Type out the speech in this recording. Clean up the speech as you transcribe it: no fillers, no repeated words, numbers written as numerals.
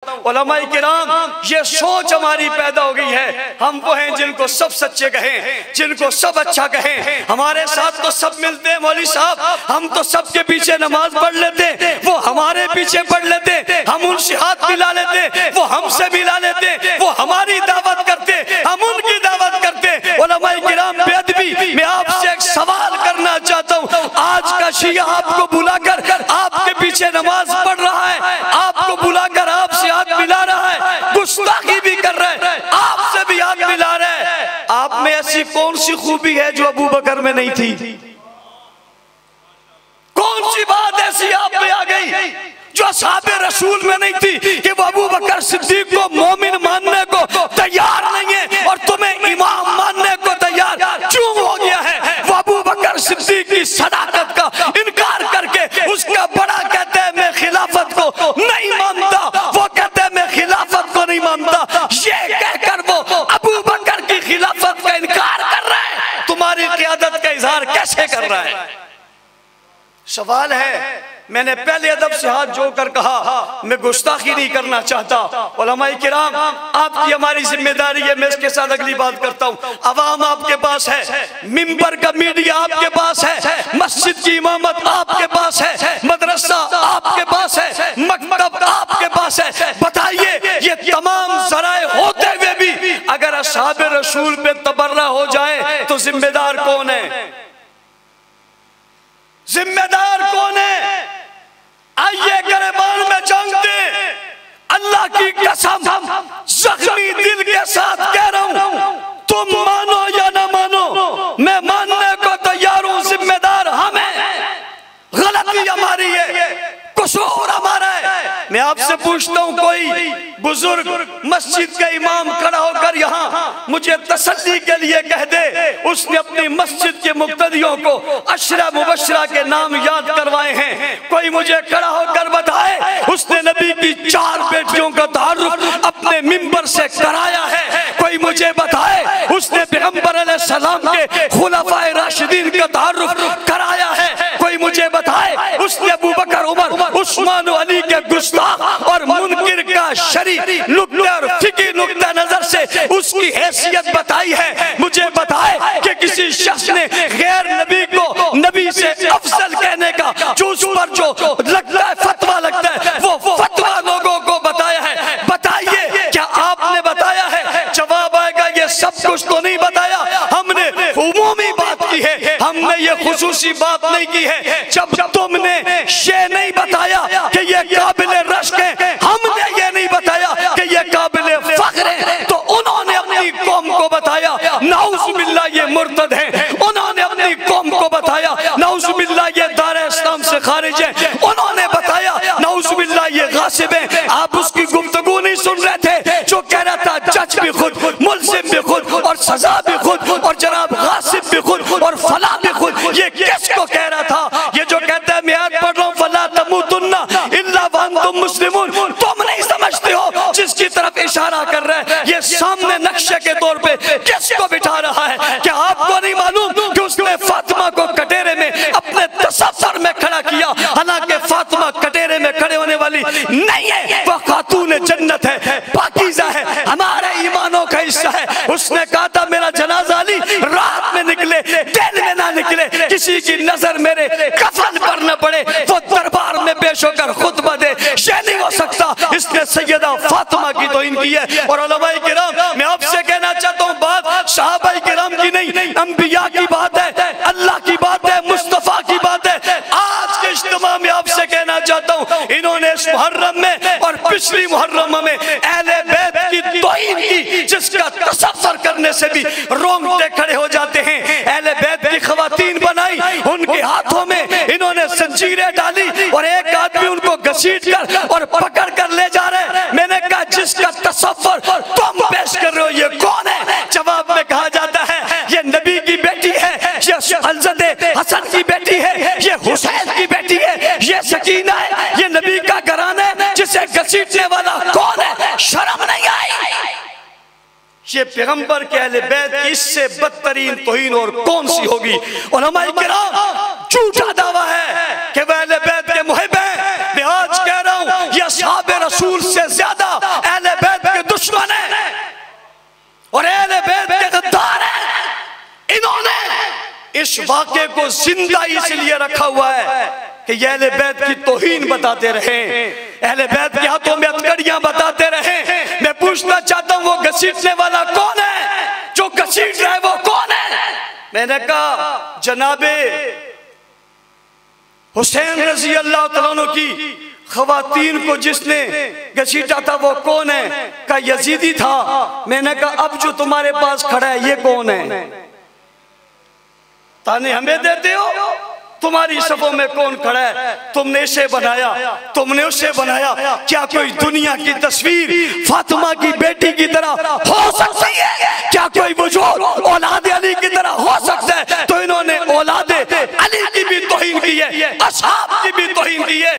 उलमाए किराम, ये सोच हमारी पैदा हो गई है। हम वो हैं जिनको सब सच्चे कहें, जिनको सब अच्छा कहें। हमारे साथ तो सब मिलते हैं मौलवी साहब, हम तो सबके पीछे नमाज पढ़ लेते, वो हमारे पीछे पढ़ लेते, हम उनसे हाथ मिला लेते, वो हमसे मिला लेते, वो हमारी दावत करते, हम उनकी दावत करते। उलमाए किराम बेअदबी, मैं आपसे एक सवाल करना चाहता हूँ। आज का शिया आपको बुलाकर आपके पीछे नमाज पढ़ रहा है, आपको बुलाकर आपसे हाथ मिला रहा है, गुस्ताखी भी कर रहा है, आपसे भी हाथ मिला रहा है। आप में ऐसी कौन सी खूबी है जो अबू बकर में नहीं थी? कौन सी बात ऐसी आप में आ गई जो असहाबे रसूल में नहीं थी कि वो अबू बकर सिद्दीक को मोमिन मानने को तैयार नहीं है और तुम्हें इमाम मानने को तैयार क्यों हो गया है? वो अबू बकर सिद्दीक की सदाकत का इनकार करके उसका बड़ा कहते हैं मैं खिलाफत को नहीं मानता, वो कहते हैं मैं खिलाफत को नहीं मानता। ये कहकर वो अबू बकर की खिलाफत का इनकार कर रहा है, तुम्हारी क़यादत का इजहार कैसे कर रहा है? सवाल है। मैंने पहले अदब से हाथ जोड़कर कहा मैं गुस्ताखी नहीं करना चाहता। उलमाए किराम, आपकी हमारी जिम्मेदारी है। मैं इसके साथ अगली बात करता हूँ। अवाम आपके पास है, मिंबर का मीडिया आपके पास है, मस्जिद की इमामत आपके पास है, मदरसा आपके पास है, मकतब आपके पास है। बताइए ये तमाम ज़राए होते हुए भी अगर असहाबे रसूल पे तबर्रा हो जाए तो जिम्मेदार कौन है? जिम्मेदार कौन है? आइए गिरबान में जंग दे। अल्लाह की कसम जख्मी दिल के साथ कह रहा हूं, तुम मानो या ना मानो, मैं मानने को तैयार हूं। जिम्मेदार हम हैं, गलती हमारी है, कसूर हमारा है। मैं आपसे पूछता हूं, कोई बुजुर्ग मस्जिद का इमाम खड़ा होकर यहाँ मुझे तसल्ली के लिए कह दे उसने अपनी मस्जिद के मुक्तदियों को अशरा मुबशरा के नाम याद करवाए हैं। कोई मुझे खड़ा होकर बताए उसने नबी की 4 बेटियों का तारुफ अपने मिंबर से कराया है। कोई मुझे बताए उसने पैगंबर अलैहिस्सलाम के खुलाफाए राशिदीन का तारुफ कराया है। कोई मुझे बताए उसने अबू बकर, उमर, उस्मान और अली के गुस्ताख और मुनकिर का शरीफ नुक्ते और फिकी नुक्ता नजर से उसकी हैसियत बताई है। मुझे बताए कि किसी शख्स ने गैर नबी को नबी से अफजल कहने का जो उस पर जो लगता है फतवा लगता है वो फतवा लोगों को बताया है। बताइए क्या आपने बताया है? जवाब आएगा ये सब कुछ तो नहीं बताया, हमने उमूमी बात की है, हमने ये खुसूसी बात नहीं की है। जब तुमने ये नहीं बताया कि ये काबिल रश्क है, हमने ये नहीं बताया कि ये काबिल फख्र है, तो उन्होंने अपनी कौम को बताया नाउज़ुबिल्लाह ये मुर्तद है। उन्होंने अपनी कौम को बताया नाउज़ुबिल्लाह ये दारे इस्लाम से खारिज है। उन्होंने बताया नाउज़ुबिल्लाह ये गासिब है। आप उसकी गुफ्तगू नहीं सुन रहे थे जो कह रहा था जज भी खुद, मुल्ज़िम भी खुद और सजा भी खुद और जनाब गासिब भी खुद और फला भी खुद। ये किसको कह रहा था? ये जो कहता है मैं आज पढ़ रहा हूँ फला तमूतुन्ना इल्ला व अंतुम मुस्लिमून, तुम नहीं समझते हो जिसकी तरफ इशारा कर रहे हैं। ये सामने नक्शे के तौर पे किसको बिठा रहा है? क्या आपको नहीं मालूम कि उसने फातिमा को कटेरे में अपने तसव्वुर में खड़ा किया? हालांकि फातिमा कटेरे में खड़े होने वाली नहीं है, वो खातून जन्नत है, पाकीज़ा है, हमारे ईमानों का हिस्सा है। उसने कहा था मेरा जनाजा अली रात में निकले दिन में ना निकले, किसी की नजर मेरे कफन पर न पड़े, वो दरबार में पेश होकर खुतबा दे, ये नहीं हो सकता। इसने सैयदा फातिमा की तौहीन की है। और उलमाए किराम, मैं आपसे कहना चाहता हूँ बात सहाबा किराम की नहीं, अंबिया की बात है, अल्लाह की बात है, मुस्तफा की बात है। आज के इज्तिमा में आपसे कहना चाहता हूँ इन्होंने इस मुहर्रम में और पिछली मुहर्रम में अहले बैत की तौहीन की जिसका तसव्वुर करने से भी रोंगटे खड़े हो जाते हैं। अहले बैत की खवातीन बनाई, उनके हाथों में इन्होंने जंजीरें डाली और एक आदमी उनको घसीट कर और पकड़ कर ले जा रहे। मैंने कहा जिसका तसव्वुर तुम पेश कर रहे हो ये कौन है? जवाब में कहा जाता है ये नबी की बेटी है, ये हज़रत हसन की बेटी है, ये हुसैन की बेटी है, ये सकीना है, ये नबी का घराना है। जिसे घसीटने वाला कौन है? शर्म नहीं आई? ये पैगंबर के अहले बैत की इससे बदतरीन तौहीन और कौन सी होगी? उलमाए किराम झूठा दावा है कि वह अहले बैत के मुहिब हैं। मैं आज कह रहा हूं ये असहाबे रसूल से ज्यादा इस वाक़े को जिंदा इसलिए रखा हुआ है कि ये अहले बैत की तौहीन बताते रहे, अहले बैत के हाथों में हथकड़ियां बताते रहे। मैं पूछना चाहता हूँ वो घसीटने वाला कौन है? जो घसीट रहा है वो कौन है? मैंने कहा जनाबे हुसैन रजी अल्लाह तआला अन्हु की खवातीन को जिसने घसीटा था वो कौन है? का यजीदी था। मैंने कहा अब जो तुम्हारे पास खड़ा है ये कौन है? ताने हमें देते हो? तुम्हारी सफों में कौन खड़ा है? तुमने इसे बनाया, तुमने उसे बनाया। क्या कोई दुनिया की तस्वीर फातिमा की बेटी की तरह हो सकती है? क्या कोई वजूद औलाद अली की तरह हो सकता है? तो इन्होंने औलाद अली की भी तौहीन की है, असहाब की भी तौहीन की है।